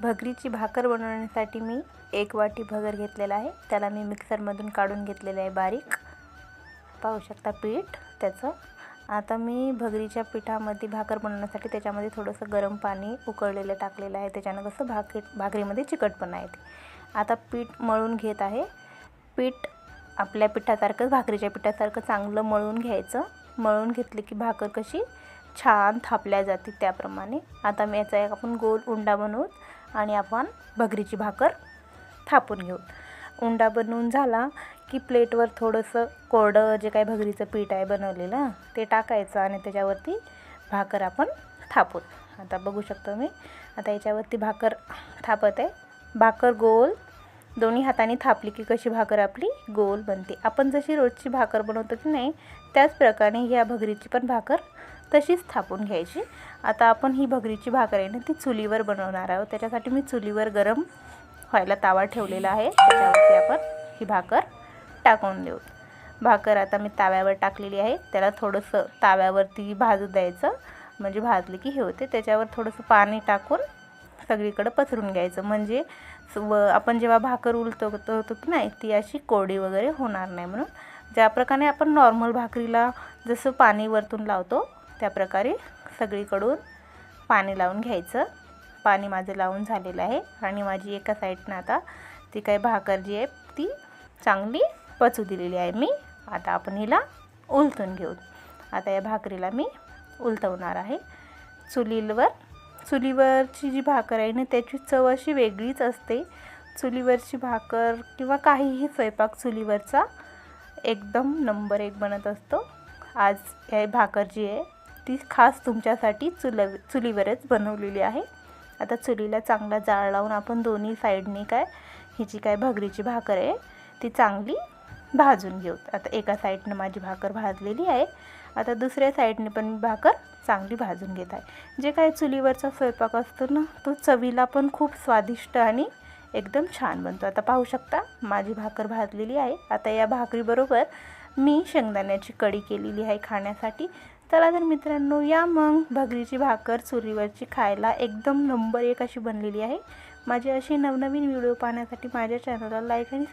भगरीची भाकर बनवण्यासाठी मी 1 वाटी भगर घेतलेला आहे। त्याला मी मिक्सरमधून काढून घेतलेले आहे बारीक। पाहू शकता पीठ त्याचं। आता मी भगरीच्या पिठामध्ये भाकर बनवण्यासाठी त्याच्यामध्ये थोडंसं गरम पाणी उकळलेलं टाकलेलं आहे। त्याच्यानं कसं भाकरीमध्ये चिकटपणा येते। आता पीठ मळून घेत आहे। पीठ आपल्या पिठासारखं भाकरीच्या पिठासारखं चांगलं मळून घ्यायचं। मळून घेतले की भाकर कशी छान थापल्या जाते त्याप्रमाणे। आता मी याचा एक आपण गोल उंडा बनवू आणि आपण भगरीची भाकर थापून घेऊ। उंडा बनवून झाला की प्लेटवर थोडंसं कोरडं जे काही भगरीचं पीठ आहे बनवलेलं ते टाकायचं आणि त्याच्यावरती भाकर आपण थापू। आता बघू शकतो मी आता याच्यावरती भाकर थापत आहे। भाकर गोल दोन्ही हातांनी थापली की कशी भाकर आपली गोल बनते। आपण जशी रोजची भाकर बनवतो की नाही त्याच प्रकारे ह्या भगरीची पण भाकर तशीच थापून घ्यायची। आता आपण ही भगरीची भाकर आहे ना ती चुलीवर बनवणार आहोत। त्याच्यासाठी मी चुलीवर गरम व्हायला तावा ठेवलेला आहे। त्याच्यावरती आपण ही भाकर टाकून देऊ। भाकर आता मी ताव्यावर टाकलेली आहे। त्याला थोडंसं ताव्यावरती भाजू द्यायचं म्हणजे भाजले की हे होते। त्याच्यावर थोडंसं पाणी टाकून सगळीकडे पसरून घ्यायचं म्हणजे आपण जेव्हा भाकर उलटतो की नाही ती अशी कोरडी वगैरे होणार नाही। म्हणून ज्या प्रकारे आपण नॉर्मल भाकरीला जसं पाणी वरतून लावतो त्या प्रकारे सगळीकडून पाणी लावून घ्यायचं। पाणी माझं लावून झालेलं आहे आणि माझी एका साईडनं आता ती काही भाकर जी आहे ती चांगली पचू दिलेली आहे मी। आता आपण हिला उलटून घेऊ। आता या भाकरीला मी उलटवणार आहे। चुलीवरची जी भाकर आहे ना त्याची चव अशी वेगळीच असते। चुलीवरची भाकर किंवा काहीही स्वयंपाक चुलीवरचा एकदम नंबर 1 बनत असतो। आज ही भाकर जी आहे ती खास तुमच्यासाठी चुलीवरच बनवलेली आहे। आता चुलीला चांगला जाळ लावून आपण दोन्ही साईडनी ही जी काय भगरीची भाकर आहे ती चांगली भाजून घेऊ। आता एका साईडनं माझी भाकर भाजलेली आहे। आता दुसऱ्या साईडने पण मी भाकर चांगली भाजून घेत आहे। जे काय चुलीवरचा स्वयंपाक असतो ना तो चवीला पण खूप स्वादिष्ट आणि एकदम छान बनतो। आता पाहू शकता माझी भाकर भाजलेली आहे। आता या भाकरीबरोबर मी शेंगदाण्याची कढी केलेली आहे खाण्यासाठी। चला तर मित्रांनो या मग भगरीची भाकर चुलीवरची खायला एकदम नंबर 1 अशी बनलेली आहे। माझे असे नवनवीन व्हिडिओ पाहण्यासाठी माझ्या चॅनलला लाईक आणि